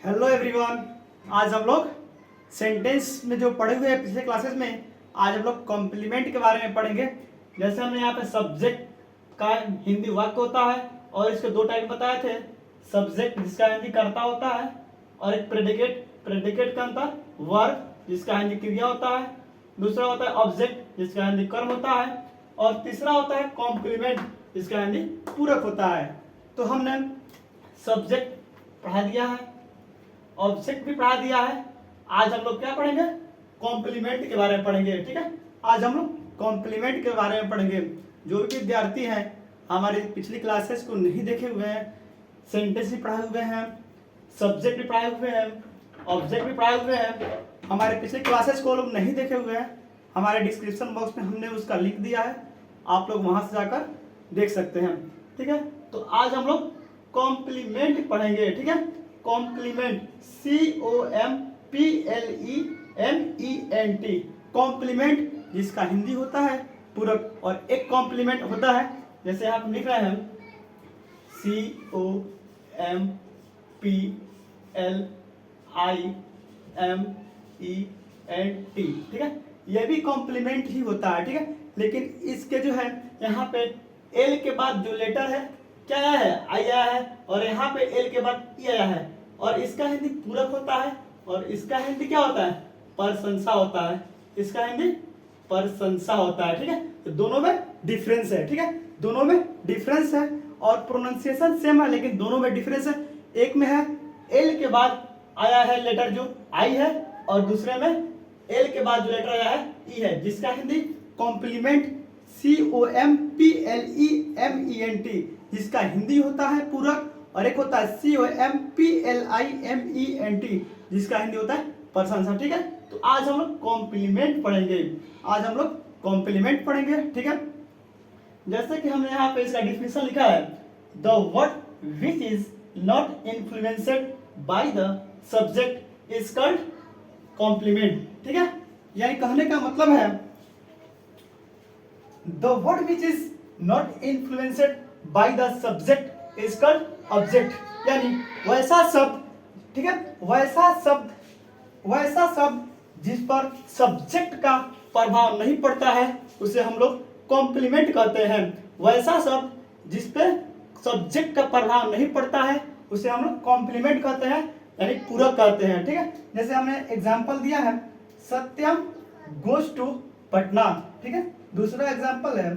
Hello everyone. आज हम लोग सेंटेंस में जो पढ़े हुए हैं पिछले क्लासेस में, आज हम लोग कॉम्प्लीमेंट के बारे में पढ़ेंगे। जैसे हमने यहाँ पे सब्जेक्ट का हिंदी वाक्य होता है और इसके दो टाइप बताए थे। सब्जेक्ट जिसका हिंदी कर्ता होता है और एक प्रेडिकेट, प्रेडिकेट का अंतर वर्ब जिसका हिंदी क्रिया होता है। दूसरा होता है ऑब्जेक्ट जिसका हिंदी कर्म होता है और तीसरा होता है कॉम्प्लीमेंट जिसका हिंदी पूरक होता है। तो हमने सब्जेक्ट पढ़ा दिया है, ऑब्जेक्ट भी पढ़ा दिया है। आज हम लोग क्या पढ़ेंगे? कॉम्प्लीमेंट के बारे में पढ़ेंगे। ठीक है, आज हम लोग कॉम्प्लीमेंट के बारे में पढ़ेंगे। जो भी विद्यार्थी हैं हमारी पिछली क्लासेस को नहीं देखे हुए हैं, सेंटेंस भी पढ़ाए हुए हैं, सब्जेक्ट भी पढ़ाए हुए हैं, ऑब्जेक्ट भी पढ़ाए हुए हैं, हमारे पिछले क्लासेस को लोग नहीं देखे हुए हैं, हमारे डिस्क्रिप्शन बॉक्स में हमने उसका लिंक दिया है, आप लोग वहां से जाकर देख सकते हैं। ठीक है, तो आज हम लोग कॉम्प्लीमेंट पढ़ेंगे। ठीक है, कॉम्प्लीमेंट, COMPLEMENT, कॉम्प्लीमेंट जिसका हिंदी होता है पूरक, और एक कॉम्प्लीमेंट होता है जैसे आप लिख रहे हैं COMPLIMENT। ठीक है, यह भी कॉम्प्लीमेंट ही होता है। ठीक है, लेकिन इसके जो है यहाँ पे एल के बाद जो लेटर है क्या आया है? आई आया है, और यहाँ पे एल के बाद ई आया है, और इसका हिंदी पूरक होता है और इसका हिंदी क्या होता है? प्रशंसा होता है। इसका हिंदी प्रशंसा होता है। ठीक है, तो दोनों में डिफरेंस है। ठीक है, दोनों में डिफरेंस है और प्रोनाउंसिएशन सेम है, लेकिन दोनों में डिफरेंस है। एक में है एल के बाद आया है लेटर जो आई है, और दूसरे में एल के बाद जो लेटर आया है ई है, जिसका हिंदी कॉम्प्लीमेंट, COMPLEMENT, जिसका हिंदी होता है पूरक, और एक होता है COMPLIMENT, जिसका हिंदी होता है प्रशंसा। ठीक है, तो आज हम लोग कॉम्प्लीमेंट पढ़ेंगे। आज हम लोग कॉम्प्लीमेंट पढ़ेंगे। ठीक है, जैसे कि हमने यहाँ पे इसका डिफिनेशन लिखा है, the word which is not influenced by the subject is called complement. ठीक है, यानी कहने का मतलब है the word which is not influenced by the subject is called object, यानी वैसा शब्द, ठीक है, वैसा शब्द जिस पर सब्जेक्ट का प्रभाव नहीं पड़ता है उसे हम लोग कॉम्प्लीमेंट कहते हैं। वैसा शब्द जिस पे सब्जेक्ट का प्रभाव नहीं पड़ता है उसे हम लोग कॉम्प्लीमेंट कहते हैं, यानी पूरक कहते हैं। ठीक है, जैसे हमने एग्जांपल दिया है सत्यम गोज टू पटना। ठीक है, दूसरा एग्जांपल है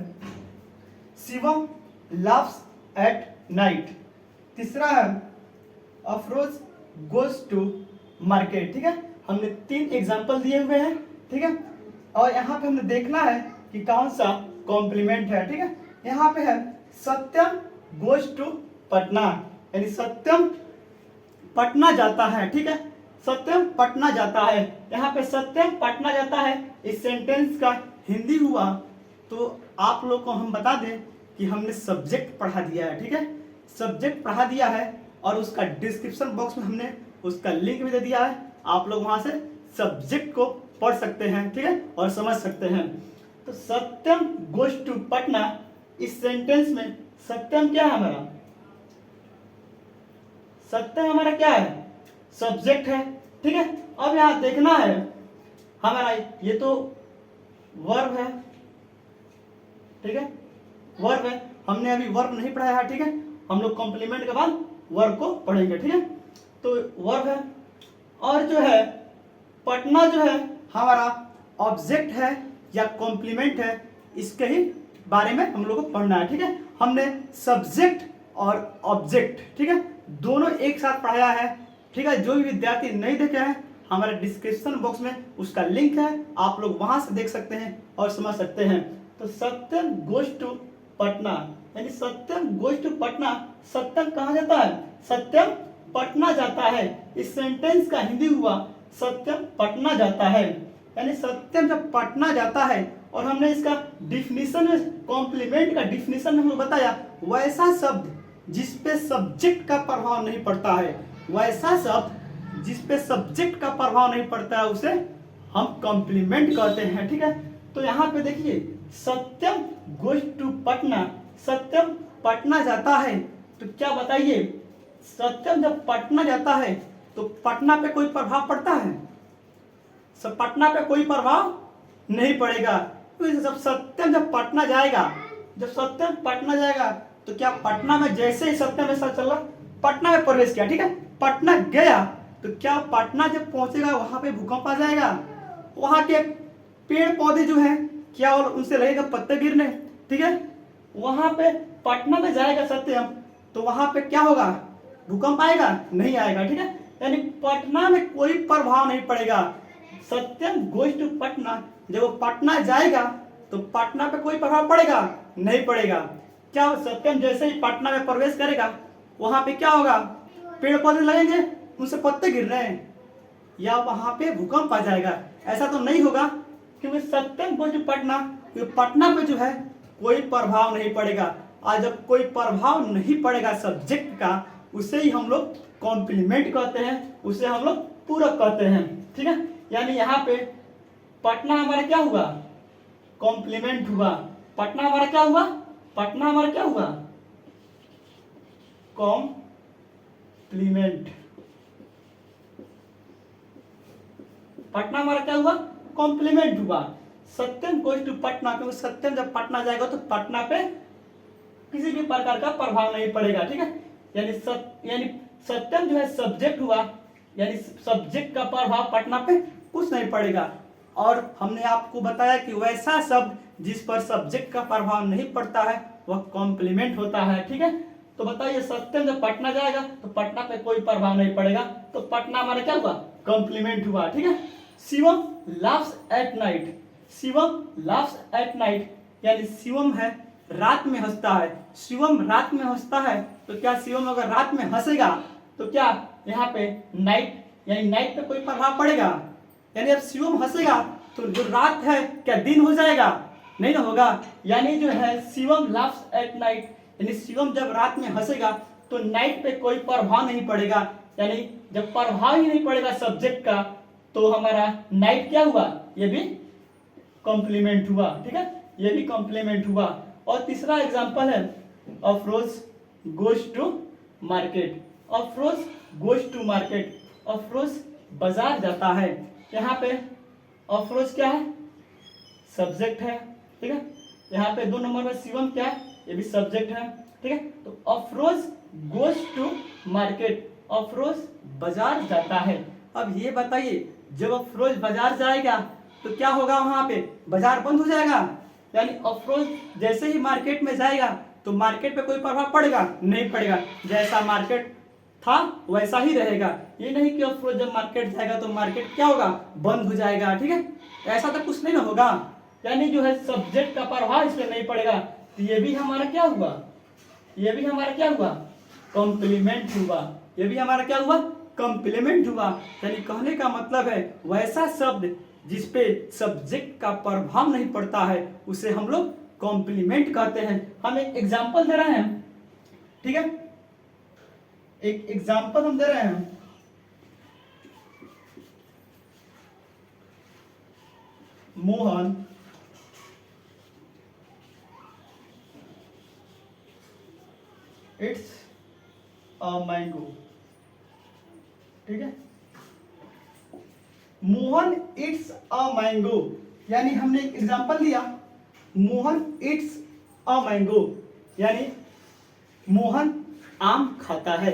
शिवम लाफ्स एट नाइट। तीसरा है अफरोज गोज टू मार्केट। ठीक है, हमने 3 एग्जांपल दिए हुए हैं। ठीक है, और यहाँ पे हमने देखना है कि कौन सा कॉम्प्लीमेंट है। ठीक है, यहाँ पे है सत्यम गोज टू पटना, यानी सत्यम पटना जाता है। ठीक है, सत्यम पटना जाता है। यहाँ पे सत्यम पटना जाता है, इस सेंटेंस का हिंदी हुआ तो आप लोग को हम बता दें कि हमने सब्जेक्ट पढ़ा दिया है। ठीक है, सब्जेक्ट पढ़ा दिया है और उसका डिस्क्रिप्शन बॉक्स में हमने उसका लिंक भी दे दिया है, आप लोग वहां से सब्जेक्ट को पढ़ सकते हैं। ठीक है, और समझ सकते हैं। तो सत्यम गोज टू पटना, इस सेंटेंस में सत्यम क्या है? हमारा सत्यम हमारा क्या है? सब्जेक्ट है। ठीक है, अब यहां देखना है हमारा, ये तो वर्ब है। ठीक है, वर्ब है, हमने अभी वर्ब नहीं पढ़ाया है। ठीक है, हम लोग कॉम्प्लीमेंट के बाद वर्ब को पढ़ेंगे। ठीक है, तो वर्ब है, और जो है पटना जो है हमारा ऑब्जेक्ट है या कॉम्प्लीमेंट है, इसके ही बारे में हम लोग को पढ़ना है। ठीक है, हमने सब्जेक्ट और ऑब्जेक्ट, ठीक है, दोनों एक साथ पढ़ाया है। ठीक है, जो भी विद्यार्थी नहीं देखे हैं हमारे डिस्क्रिप्शन बॉक्स में उसका लिंक है, आप लोग वहां से देख सकते हैं और समझ सकते हैं। तो सत्यम गोज टू पटना, यानी सत्यम गोज टू पटना, सत्यम कहाँ जाता है? सत्यम पटना जाता है। इस सेंटेंस का हिंदी हुआ सत्यम पटना जाता है, यानी सत्यम जब पटना जाता है। और हमने इसका डिफिनीशन में, कॉम्प्लीमेंट का डिफिनीशन हम लोग बताया, वैसा शब्द जिस पे सब्जेक्ट का प्रभाव नहीं पड़ता है, वैसा शब्द जिस पे सब्जेक्ट का प्रभाव नहीं पड़ता है उसे हम कॉम्प्लीमेंट कहते हैं। ठीक है, तो यहाँ पे देखिए सत्यम गोज टू पटना, सत्यम पटना जाता है, तो क्या बताइए, सत्यम जब पटना जाता है तो पटना पे कोई प्रभाव पड़ता है? सब पटना पे कोई प्रभाव नहीं पड़ेगा। तो जब सत्यम जब पटना जाएगा, जब सत्यम पटना जाएगा तो क्या पटना में जैसे ही सत्यम ऐसा चला पटना में प्रवेश किया, ठीक है, पटना गया, तो क्या पटना जब पहुंचेगा वहां पे भूकंप आ जाएगा? वहां के पेड़ पौधे जो हैं क्या और उनसे लगेगा पत्ते गिरने, ठीक है, वहां पे पटना में जाएगा सत्यम तो वहां पे क्या होगा? भूकंप आएगा? नहीं आएगा, ठीक है। यानी पटना में कोई प्रभाव नहीं पड़ेगा। सत्यम गोज टू पटना, जब वो पटना जाएगा तो पटना पे कोई प्रभाव पड़ेगा? नहीं पड़ेगा। क्या सत्यम जैसे ही पटना में प्रवेश करेगा वहां पे क्या होगा? पेड़ पौधे लगेंगे, उनसे पत्ते गिर रहे हैं, या वहां पे भूकंप आ जाएगा? ऐसा तो नहीं होगा, क्योंकि सत्यम गोज टू पटना, पटना पे जो है कोई प्रभाव नहीं पड़ेगा। और जब कोई प्रभाव नहीं पड़ेगा सब्जेक्ट का, उसे ही हम लोग कॉम्प्लीमेंट कहते हैं, उसे हम लोग पूरक कहते हैं, ठीक है। यानी यहाँ पे पटना हमारा क्या हुआ? कॉम्प्लीमेंट हुआ। पटना हमारा क्या हुआ? पटना हमारा क्या हुआ? कॉम्प्लीमेंट। पटना हमारा क्या हुआ? कॉम्प्लीमेंट हुआ। सत्यम गोज टू पटना, क्योंकि सत्यम जब पटना जाएगा तो पटना पे किसी भी प्रकार का प्रभाव नहीं पड़ेगा, ठीक है। यानी सत्यम जो है सब्जेक्ट हुआ, यानी सब्जेक्ट का प्रभाव पटना पे कुछ नहीं पड़ेगा। और हमने आपको बताया कि वैसा शब्द जिस पर सब्जेक्ट का प्रभाव नहीं पड़ता है वह कॉम्प्लीमेंट होता है, ठीक है। तो बताइए सत्यम जब पटना जाएगा तो पटना पे कोई प्रभाव नहीं पड़ेगा, तो पटना हमारा क्या हुआ? कॉम्प्लीमेंट हुआ, ठीक है। Shivam laughs at night, Shivam laughs at night, यानी शिवम है रात में हंसता है। शिवम रात में हंसता है, तो क्या शिवम अगर रात में हंसेगा तो क्या यहाँ पे नाइट, यानी नाइट पे कोई प्रभाव पड़ेगा? यानी अब शिवम हंसेगा तो जो रात है क्या दिन हो जाएगा? नहीं ना होगा। यानी जो है शिवम लाफ्स एट नाइट, यानी शिवम जब रात में हंसेगा तो नाइट पे कोई प्रभाव नहीं पड़ेगा। यानी जब प्रभाव ही नहीं पड़ेगा सब्जेक्ट का तो हमारा नाइट क्या हुआ? ये भी कॉम्प्लीमेंट हुआ, ठीक है, ये भी कॉम्प्लीमेंट हुआ। और तीसरा एग्जांपल है Afroz goes to market. Afroz goes to market, Afroz बाजार जाता है। यहाँ पे अफरोज क्या है? सब्जेक्ट है, ठीक है। यहाँ पे 2 नंबर में शिवम क्या है? ये भी सब्जेक्ट है, ठीक है। तो Afroz goes to market, Afroz बाजार जाता है। अब ये बताइए जब अफरोज बाजार जाएगा तो क्या होगा? वहां पे बाजार बंद हो जाएगा। यानी अफरोज जैसे ही मार्केट में जाएगा तो मार्केट पे कोई प्रभाव पड़ेगा? नहीं पड़ेगा। जैसा मार्केट था वैसा ही रहेगा। ये नहीं कि अफरोज जब मार्केट जाएगा तो मार्केट क्या होगा? बंद हो जाएगा, ठीक है। ऐसा तो कुछ नहीं ना होगा। यानी जो है सब्जेक्ट का प्रभाव इसमें नहीं पड़ेगा। तो ये भी हमारा क्या हुआ? ये भी हमारा क्या हुआ? कॉम्प्लीमेंट हुआ। ये भी हमारा क्या हुआ? कॉम्प्लीमेंट हुआ। यानी कहने का मतलब है वैसा शब्द जिसपे सब्जेक्ट का प्रभाव नहीं पड़ता है उसे हम लोग कॉम्प्लीमेंट कहते हैं। हम एक एग्जांपल दे रहे हैं, ठीक है, एक एग्जांपल हम दे रहे हैं। मोहन इट्स अ मैंगो, ठीक है। मोहन इट्स अ मैंगो, यानी हमने एक एग्जांपल लिया मोहन इट्स अ मैंगो, यानी मोहन आम खाता है।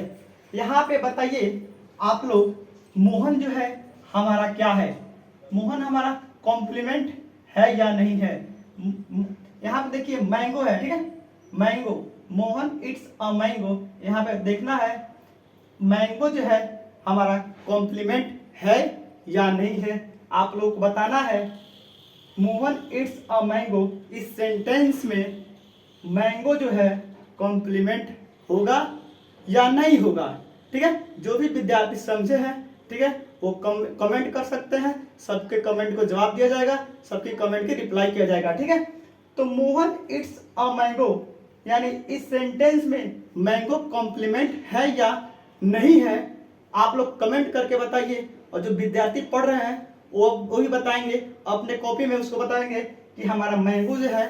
यहाँ पे बताइए आप लोग, मोहन जो है हमारा क्या है? मोहन हमारा कॉम्प्लीमेंट है या नहीं है? यहाँ पे देखिए मैंगो है, ठीक है, mango, Mohan it's a mango, यहाँ पे देखना है मैंगो जो है हमारा कॉम्प्लीमेंट है या नहीं है, आप लोग को बताना है। मोहन इट्स अ मैंगो, इस सेंटेंस में मैंगो जो है कॉम्प्लीमेंट होगा या नहीं होगा, ठीक है। जो भी विद्यार्थी समझे हैं, ठीक है, वो कमेंट कर सकते हैं। सबके कमेंट को जवाब दिया जाएगा, सबके कमेंट की रिप्लाई किया जाएगा, ठीक है। तो मोहन इट्स अ मैंगो, यानी इस सेंटेंस में मैंगो कॉम्प्लीमेंट है या नहीं है, आप लोग कमेंट करके बताइए। और जो विद्यार्थी पढ़ रहे हैं वो भी बताएंगे, अपने कॉपी में उसको बताएंगे कि हमारा मैंगो जो है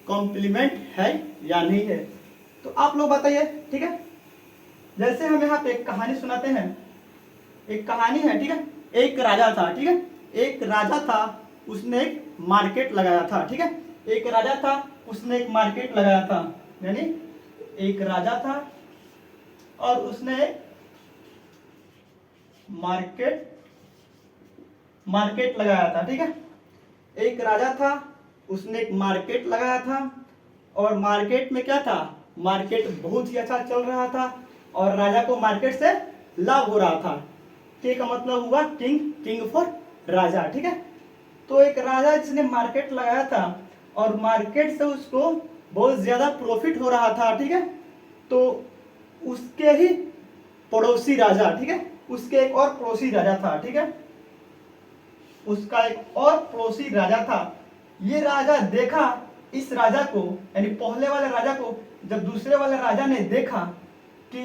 कॉम्प्लीमेंट है या नहीं है। तो आप लोग बताइए, ठीक है। जैसे हम यहाँ पे एक कहानी सुनाते हैं, एक कहानी है, ठीक है। एक राजा था, ठीक है, एक राजा था, उसने एक मार्केट लगाया था, ठीक है। एक राजा था, उसने एक मार्केट लगाया था, यानी एक राजा था और उसने एक मार्केट लगाया था, ठीक है। एक राजा था, उसने एक मार्केट लगाया था और मार्केट में क्या था, मार्केट बहुत ही अच्छा चल रहा था और राजा को मार्केट से लाभ हो रहा था। के का मतलब हुआ किंग फॉर राजा, ठीक है। तो एक राजा जिसने मार्केट लगाया था और मार्केट से उसको बहुत ज्यादा प्रॉफिट हो रहा था, ठीक है। तो उसके ही पड़ोसी राजा, ठीक है, उसके एक और पड़ोसी राजा था, ठीक है, उसका एक और पड़ोसी राजा था। ये राजा देखा इस राजा को, यानी पहले वाले राजा को, जब दूसरे वाले राजा ने देखा कि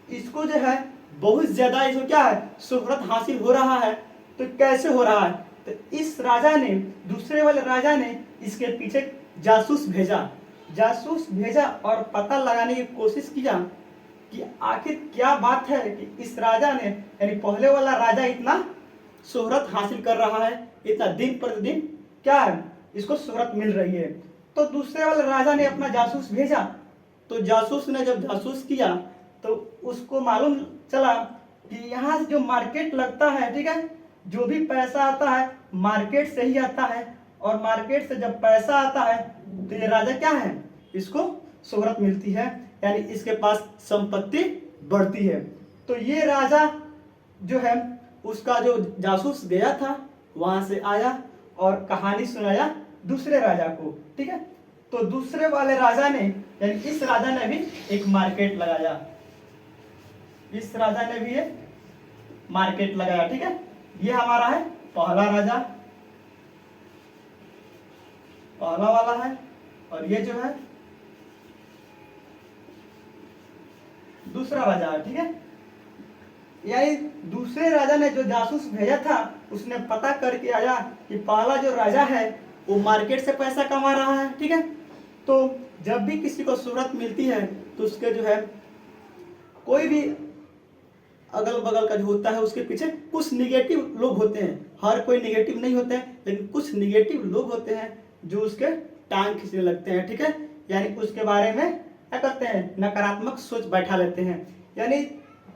इसको जो है बहुत ज्यादा इसको क्या है शोहरत हासिल हो रहा है, तो कैसे हो रहा है, तो इस राजा ने, दूसरे वाले राजा ने इसके पीछे जासूस भेजा और पता लगाने की कोशिश किया कि आखिर क्या बात है कि इस राजा ने, यानी पहले वाला राजा इतना शोहरत हासिल कर रहा है, इतना दिन प्रतिदिन क्या है इसको शोहरत मिल रही है। तो दूसरे वाले राजा ने अपना जासूस भेजा, तो जासूस ने जब जासूस किया तो उसको मालूम चला कि यहाँ जो मार्केट लगता है, ठीक है, जो भी पैसा आता है मार्केट से ही आता है और मार्केट से जब पैसा आता है तो ये राजा क्या है, इसको शोहरत मिलती है, यानी इसके पास संपत्ति बढ़ती है। तो ये राजा जो है उसका जो जासूस गया था वहां से आया और कहानी सुनाया दूसरे राजा को, ठीक है। तो दूसरे वाले राजा ने, यानी इस राजा ने भी एक मार्केट लगाया, इस राजा ने भी एक मार्केट लगाया, ठीक है। ये हमारा है पहला राजा, पहला वाला है, और ये जो है दूसरा राजा है, ठीक है। यानी दूसरे राजा ने जो जासूस भेजा था उसने पता करके आया कि पहला जो राजा है वो मार्केट से पैसा कमा रहा है, ठीक है। तो जब भी किसी को शोहरत मिलती है तो उसके जो है कोई भी अगल बगल का जो होता है उसके पीछे कुछ निगेटिव लोग होते हैं, हर कोई निगेटिव नहीं होते हैं लेकिन कुछ निगेटिव लोग होते हैं जो उसके टांग खींचने लगते हैं, ठीक है। यानी उसके बारे में क्या करते हैं, नकारात्मक सोच बैठा लेते हैं। यानी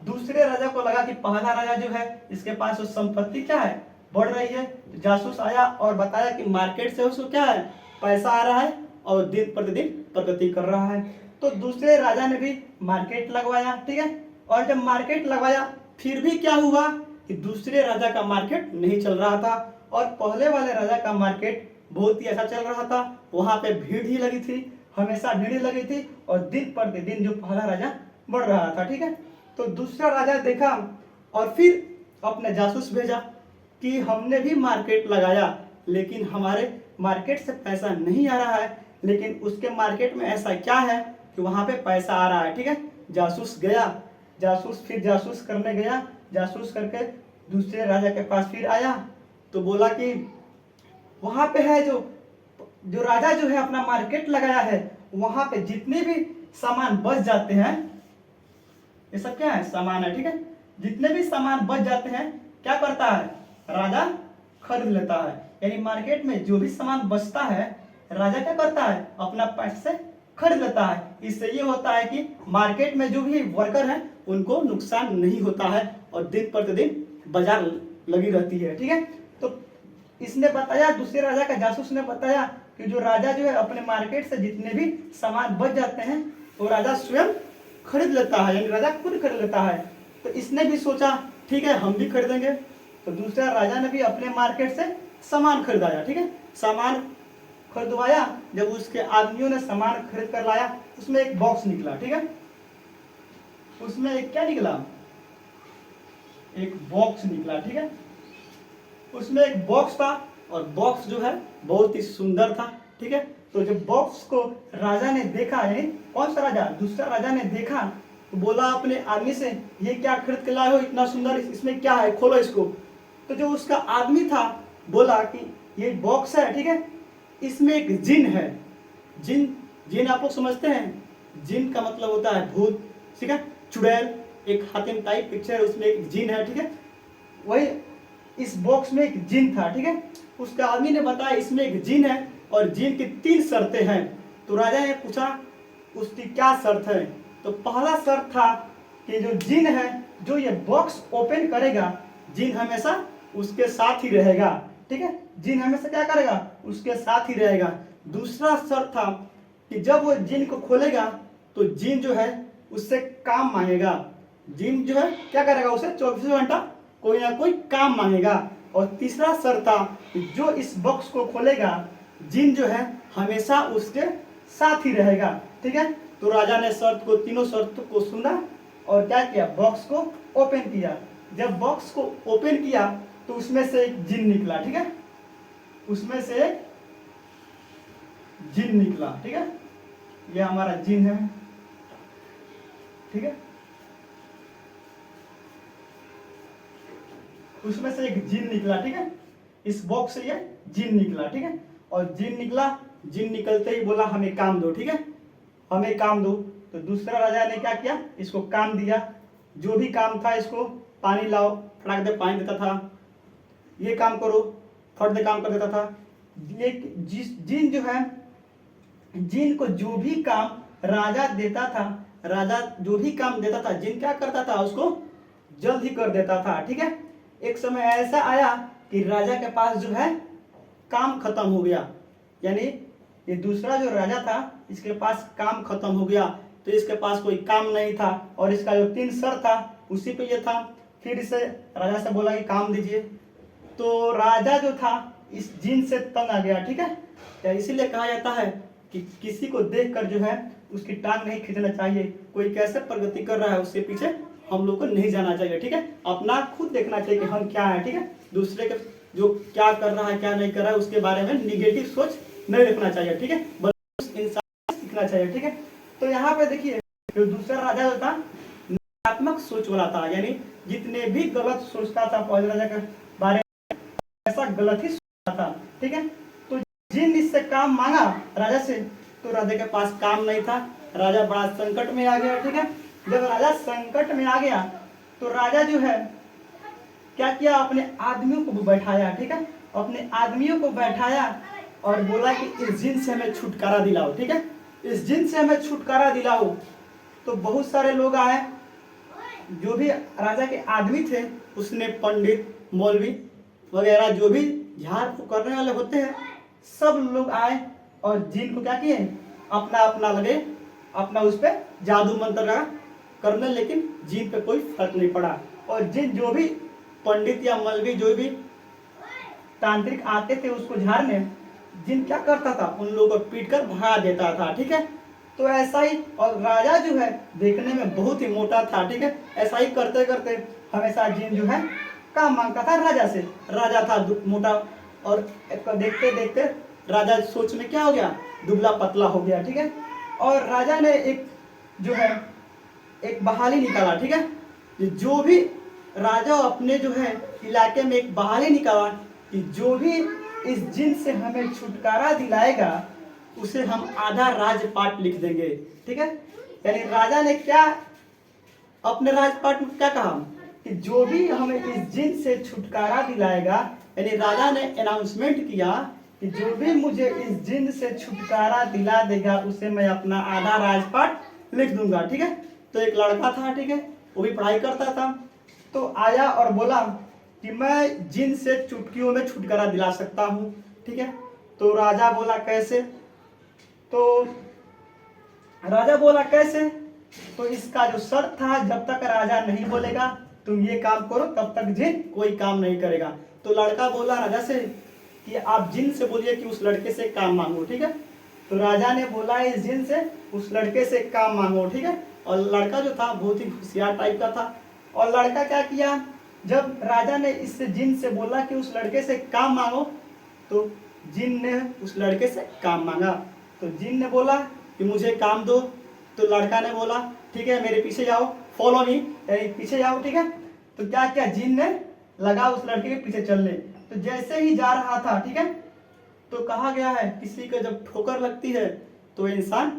दूसरे राजा को लगा कि पहला राजा जो है इसके पास उस संपत्ति क्या है बढ़ रही है, तो जासूस आया और बताया कि मार्केट से उसको क्या है पैसा आ रहा है और दिन प्रतिदिन प्रगति कर रहा है। तो दूसरे राजा ने भी मार्केट लगवाया, ठीक है। और जब मार्केट लगवाया फिर भी क्या हुआ कि दूसरे राजा का मार्केट नहीं चल रहा था और पहले वाले राजा का मार्केट बहुत ही अच्छा चल रहा था, वहां पे भीड़ ही लगी थी, हमेशा भीड़ ही लगी थी और दिन प्रतिदिन जो पहला राजा बढ़ रहा था, ठीक है। तो दूसरा राजा देखा और फिर अपने जासूस भेजा कि हमने भी मार्केट लगाया लेकिन हमारे मार्केट से पैसा नहीं आ रहा है, लेकिन उसके मार्केट में ऐसा क्या है कि वहां पे पैसा आ रहा है, ठीक है। जासूस गया, फिर जासूस करने गया, जासूस करके दूसरे राजा के पास फिर आया तो बोला कि वहां पे है जो राजा जो है अपना मार्केट लगाया है वहां पे जितने भी सामान बच जाते हैं, ये सब क्या है सामान है, ठीक है, जितने भी सामान बच जाते हैं क्या करता है राजा खरीद लेता है। यानी मार्केट में जो भी सामान बचता है राजा क्या करता है अपना पैसे से खरीद लेता है। इससे ये होता है कि मार्केट में जो भी वर्कर हैं उनको नुकसान नहीं होता है और दिन प्रतिदिन बाजार लगी रहती है, ठीक है। तो इसने बताया, दूसरे राजा का जासूस ने बताया कि जो राजा जो है अपने मार्केट से जितने भी सामान बच जाते हैं वो राजा स्वयं खरीद लेता है, यानी राजा खुद खरीद लेता है। तो इसने भी सोचा ठीक है हम भी खरीदेंगे, तो दूसरा राजा ने भी अपने मार्केट से सामान खरीदाया, ठीक है, सामान खरीदवाया। जब उसके आदमियों ने सामान खरीद कर लाया उसमें एक बॉक्स निकला, ठीक है, उसमें एक क्या निकला, एक बॉक्स निकला, ठीक है। उसमें एक बॉक्स था और बॉक्स जो है बहुत ही सुंदर था, ठीक है। तो जब बॉक्स को राजा ने देखा, यानी कौन सा राजा, दूसरा राजा ने देखा तो बोला अपने आदमी से ये क्या खरीद के लाए हो इतना सुंदर, इसमें क्या है खोलो इसको। तो जो उसका आदमी था बोला कि ये बॉक्स है, ठीक है, इसमें एक जिन है। जिन आप लोग समझते हैं, जिन का मतलब होता है भूत, ठीक है, चुड़ैल, एक हातिम टाइप पिक्चर, उसमें एक जिन है, ठीक है। वही इस बॉक्स में एक जिन था, ठीक है। उसके आदमी ने बताया इसमें एक जिन है और जिन की 3 शर्तें हैं। तो राजा ने पूछा उसकी क्या शर्त है। तो पहला शर्त था कि जो जिन है, जो ये बॉक्स ओपन करेगा, जिन हमेशा उसके साथ ही रहेगा, ठीक है। जिन हमेशा क्या करेगा, उसके साथ ही रहेगा। दूसरा शर्त था कि जब वो जिन को खोलेगा तो जिन जो है उससे काम मांगेगा। जिन जो है क्या करेगा, उसे 24 घंटा कोई ना कोई काम मांगेगा। और तीसरा शर्त था कि जो इस बॉक्स को खोलेगा, जिन जो है हमेशा उसके साथ ही रहेगा, ठीक है। तो राजा ने तीनों शर्त को सुना और क्या किया, बॉक्स को ओपन किया। जब बॉक्स को ओपन किया तो उसमें से एक जिन निकला, ठीक है। उसमें से एक जिन निकला, ठीक है। ये हमारा जिन है, ठीक है। उसमें से एक जिन निकला, ठीक है। इस बॉक्स से ये जिन निकला, ठीक है। और जिन निकला, जिन निकलते ही बोला हमें काम दो, ठीक है, हमें काम दो। तो दूसरा राजा ने क्या किया, इसको काम दिया। जो भी काम था, इसको पानी लाओ, फटाक दे पानी देता था, ये काम करो, फट दे काम कर देता था। लेकिन जिन जो है, जिन को जो भी काम राजा देता था, राजा जो भी काम देता था, जिन क्या करता था, उसको जल्द ही कर देता था, ठीक है। एक समय ऐसा आया कि राजा के पास जो है काम खत्म हो गया, यानी ये दूसरा जो राजा था इसके पास काम खत्म हो गया। तो इसके पास कोई काम नहीं था और इसका जो 3 शर्त था उसी पे ये था। फिर इसे राजा से बोला कि काम दीजिए। तो राजा जो था इस जिन से तंग आ गया, ठीक है। या इसीलिए कहा जाता है कि किसी को देखकर जो है उसकी टांग नहीं खींचना चाहिए। कोई कैसे प्रगति कर रहा है उसके पीछे हम लोग को नहीं जाना चाहिए, ठीक है। अपना खुद देखना चाहिए कि हम क्या है, ठीक है। दूसरे के जो क्या कर रहा है क्या नहीं कर रहा है उसके बारे में निगेटिव सोच नहीं रखना चाहिए, ठीक है। बल्कि इंसान सीखना चाहिए, ठीक है। तो यहाँ पे देखिए जो दूसरा राजा जो था नकारात्मक सोच वाला था, यानी जितने भी गलत सोचता था पहले राजा के बारे में, ऐसा गलत ही सोचता था, ठीक है। तो जिन इससे काम मांगा राजा से, तो राजा के पास काम नहीं था। राजा बड़ा संकट में आ गया, ठीक है। जब राजा संकट में आ गया तो राजा जो है क्या किया, अपने आदमियों को बैठाया, ठीक है। अपने आदमियों को बैठाया और बोला कि इस जिन से हमें छुटकारा दिलाओ, ठीक है। इस जिन से हमें छुटकारा दिलाओ। तो बहुत सारे लोग आए, जो भी राजा के आदमी थे, उसने पंडित, मौलवी वगैरह जो भी झाड़ फूक करने वाले होते हैं, सब लोग आए और जिन को क्या किए, अपना अपना लगे, अपना उस पर जादू मंत्र लगा करने, लेकिन जिन पे कोई फर्क नहीं पड़ा। और जिन जो भी पंडित या मौलवी जो भी तांत्रिक आते थे उसको झाड़ने, जिन क्या करता था, उन लोगों को पीट कर भगा देता था, ठीक है। तो ऐसा ही, और राजा जो है देखने में बहुत ही मोटा था, ठीक है। ऐसा ही करते करते हमेशा जिन जो है काम मांगता था राजा से। राजा था मोटा और देखते देखते राजा सोच में क्या हो गया, दुबला पतला हो गया, ठीक है। और राजा ने एक जो है एक बहाली निकाला, ठीक है। जो भी राजा अपने जो है इलाके में एक बहाली निकाला कि जो भी इस जिन से हमें छुटकारा दिलाएगा उसे हम आधा राजपाट लिख देंगे, ठीक है। यानी राजा ने क्या अपने राजपाट में क्या कहा कि जो भी हमें इस जिन से छुटकारा दिलाएगा, यानी राजा ने अनाउंसमेंट किया कि जो भी मुझे इस जिन से छुटकारा दिला देगा उसे मैं अपना आधा राजपाट लिख दूंगा, ठीक है। तो एक लड़का था, ठीक है, वो भी पढ़ाई करता था। तो आया और बोला कि मैं जिन से चुटकियों में छुटकारा दिला सकता हूँ, ठीक है। तो राजा बोला कैसे, तो राजा बोला कैसे, तो इसका जो शर्त था, जब तक राजा नहीं बोलेगा तुम ये काम करो तब तक जिन कोई काम नहीं करेगा। तो लड़का बोला राजा से कि आप जिन से बोलिए कि उस लड़के से काम मांगो, ठीक है। तो राजा ने बोला इस जिन से उस लड़के से काम मांगो, ठीक है। और लड़का जो था बहुत ही होशियार टाइप का था। और लड़का क्या किया, जब राजा ने इस जिन से बोला कि उस लड़के से काम मांगो, तो जिन ने उस लड़के से काम मांगा। तो जिन ने बोला कि मुझे काम दो। तो लड़का ने बोला ठीक है मेरे पीछे जाओ, फॉलो मी, यानी पीछे जाओ, ठीक है। तो क्या किया, जिन ने लगा उस लड़के के पीछे चलने। तो जैसे ही जा रहा था, ठीक है, तो कहा गया है किसी को जब ठोकर लगती है तो इंसान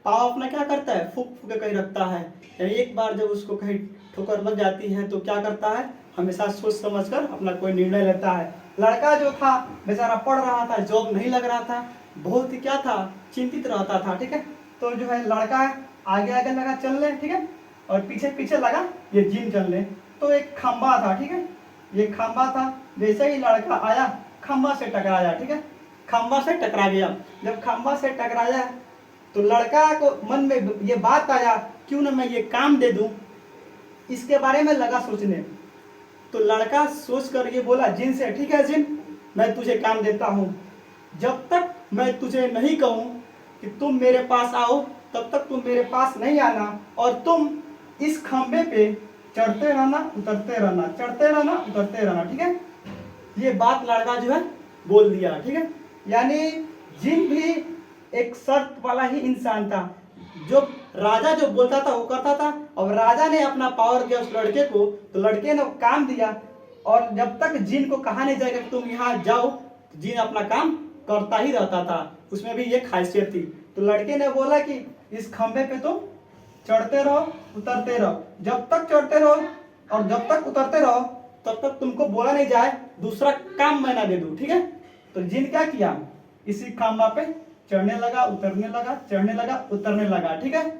पाँव अपना क्या करता है, फूक फूक के कहीं रखता है। यानी एक बार जब उसको कहीं ठोकर लग जाती है तो क्या करता है, हमेशा सोच समझकर अपना कोई निर्णय लेता है। लड़का जो था बेचारा पढ़ रहा था, जॉब नहीं लग रहा था, बहुत ही क्या था, चिंतित रहता था। ठीक है, तो जो है लड़का आगे आगे लगा चलने, ठीक है, और पीछे पीछे लगा ये जिन चलने। तो एक खंबा था, ठीक है, ये खंबा था, जैसे ही लड़का आया खंबा से टकराया। ठीक है, खंबा से टकरा गया। जब खंबा से टकराया तो लड़का को मन में ये बात आया, क्यों ना मैं ये काम दे दूं, इसके बारे में लगा सोचने। तो लड़का सोच कर ये बोला जिन से, ठीक है जिन, मैं तुझे काम देता हूँ, जब तक मैं तुझे नहीं कहूँ कि तुम मेरे पास आओ तब तक तुम मेरे पास नहीं आना, और तुम इस खंबे पे चढ़ते रहना उतरते रहना, चढ़ते रहना उतरते रहना। ठीक है, ये बात लड़का जो है बोल दिया। ठीक है, यानी जिन भी एक शर्त वाला ही इंसान था, जो राजा जो बोलता था वो करता था। और राजा ने अपना पावर दिया उस लड़के को, तो लड़के ने काम दिया, और जब तक जिन को कहा नहीं जाएगा कि तुम यहाँ जाओ, तो जिन अपना काम करता ही रहता था। उसमें भी ये खासियत थी। तो लड़के ने बोला कि इस खंबे पे तुम चढ़ते रहो उतरते रहो, जब तक चढ़ते रहो और जब तक उतरते रहो तब तक तुमको बोला नहीं जाए दूसरा काम मैं ना दे दूं। ठीक है, तो जिन क्या किया, इसी खंबा पे चढ़ने लगा उतरने लगा, चढ़ने लगा उतरने लगा। ठीक है,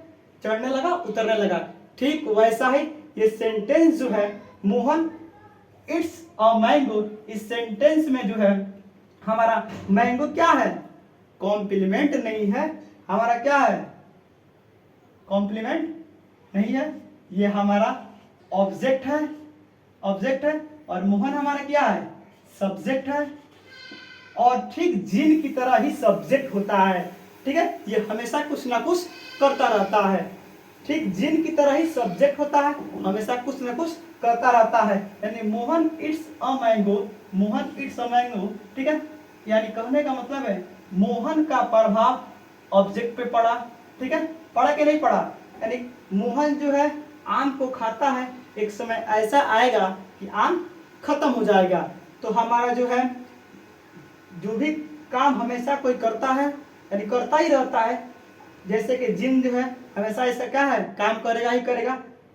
चढ़ने लगा उतरने लगा। ठीक वैसा ही ये सेंटेंस जो है मोहन इट्स अ मैंगो, इस सेंटेंस में जो है हमारा मैंगो क्या है, कॉम्प्लीमेंट नहीं है, हमारा क्या है, कॉम्प्लीमेंट नहीं है, ये हमारा ऑब्जेक्ट है, ऑब्जेक्ट है, और मोहन हमारा क्या है, सब्जेक्ट है। और ठीक जिन की तरह ही सब्जेक्ट होता है। ठीक है, ये हमेशा कुछ ना कुछ करता रहता है। ठीक जिन की तरह ही सब्जेक्ट होता है, हमेशा कुछ ना कुछ करता रहता है। यानी Mohan it's a mango, Mohan it's a mango. ठीक है, यानी कहने का मतलब है मोहन का प्रभाव ऑब्जेक्ट पे पड़ा। ठीक है, पड़ा कि नहीं पड़ा, यानी मोहन जो है आम को खाता है, एक समय ऐसा आएगा कि आम खत्म हो जाएगा। तो हमारा जो है जो भी काम हमेशा कोई करता है, यानी करता ही रहता है। जैसे कि जिन जो है हमेशा ऐसा क्या है, काम करेगा ही करेगा,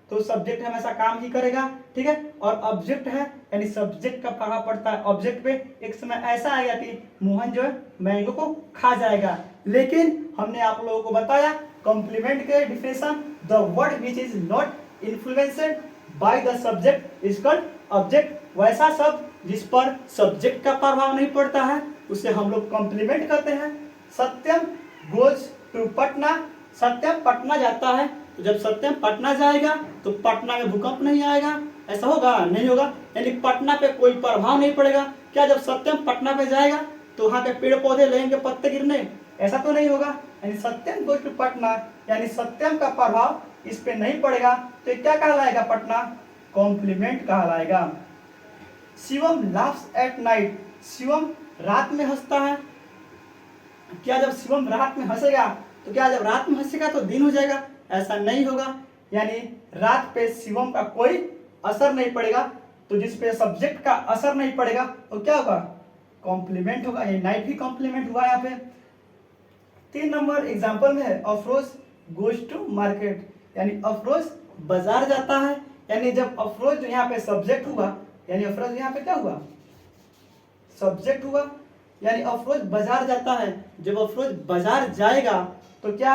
तो सब्जेक्ट हमेशा काम ही करेगा। ठीक है, और ऑब्जेक्ट है, यानी सब्जेक्ट का प्रभाव पड़ता है ऑब्जेक्ट पे। एक समय ऐसा आएगा कि मोहन जो है मैंगो को खा जाएगा। लेकिन हमने आप लोगों को बताया कॉम्प्लीमेंट के definition, the word which is not influenced by the subject is called object. वैसा शब्द जिस पर सब्जेक्ट का प्रभाव नहीं पड़ता है उसे हम लोग कॉम्प्लीमेंट कहते हैं। सत्यम गोज टू पटना, सत्यम पटना जाता है, तो जब सत्यम पटना जाएगा तो पटना में भूकंप नहीं आएगा, ऐसा होगा नहीं होगा, यानी पटना पे कोई प्रभाव नहीं पड़ेगा। क्या जब सत्यम पटना पे जाएगा तो वहां के पेड़ पौधे लगेंगे पत्ते गिरने, ऐसा तो नहीं होगा। यानी सत्यम गोज टू पटना, यानी सत्यम का प्रभाव इस पे नहीं पड़ेगा, तो क्या कहलाएगा, पटना कॉम्प्लीमेंट कहलाएगा। Shivam laughs at night, Shivam रात में हंसता है। क्या जब शिवम रात में हंसेगा तो क्या जब रात में हंसेगा तो दिन हो जाएगा, ऐसा नहीं होगा। यानी रात पे शिवम का कोई असर नहीं पड़ेगा, तो जिस पे सब्जेक्ट का असर नहीं पड़ेगा तो क्या होगा, कॉम्प्लीमेंट होगा। ये नाइट भी कॉम्प्लीमेंट हुआ यहाँ पे। 3 नंबर एग्जाम्पल में है अफरोज गोज टू मार्केट, यानी अफरोज बाजार जाता है। यानी जब अफरोज यहाँ पे सब्जेक्ट हुआ, यानी अफरोज यहाँ पे क्या हुआ, सब्जेक्ट हुआ, यानी अफरोज बाजार जाता है। जब अफरोज बाजार जाएगा तो क्या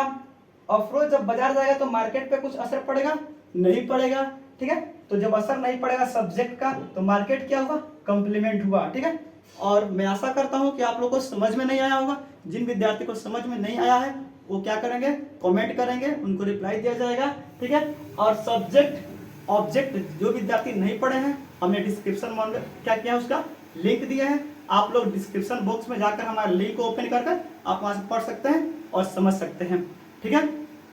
अफरोज जब बाजार जाएगा तो मार्केट पे कुछ असर पड़ेगा, नहीं पड़ेगा। ठीक है, तो जब असर नहीं पड़ेगा सब्जेक्ट का तो मार्केट क्या हुआ, कॉम्प्लीमेंट हुआ। ठीक है, और मैं आशा करता हूँ कि आप लोगों को समझ में नहीं आया होगा। जिन विद्यार्थी को समझ में नहीं आया है वो क्या करेंगे, कमेंट करेंगे, उनको रिप्लाई दिया जाएगा। ठीक है, और सब्जेक्ट ऑब्जेक्ट जो विद्यार्थी नहीं पढ़े हैं हमने डिस्क्रिप्शन में क्या किया उसका लिंक दिया है, आप लोग डिस्क्रिप्शन बॉक्स में जाकर हमारे लिंक को ओपन कर आप वहां से पढ़ सकते हैं और समझ सकते हैं। ठीक है।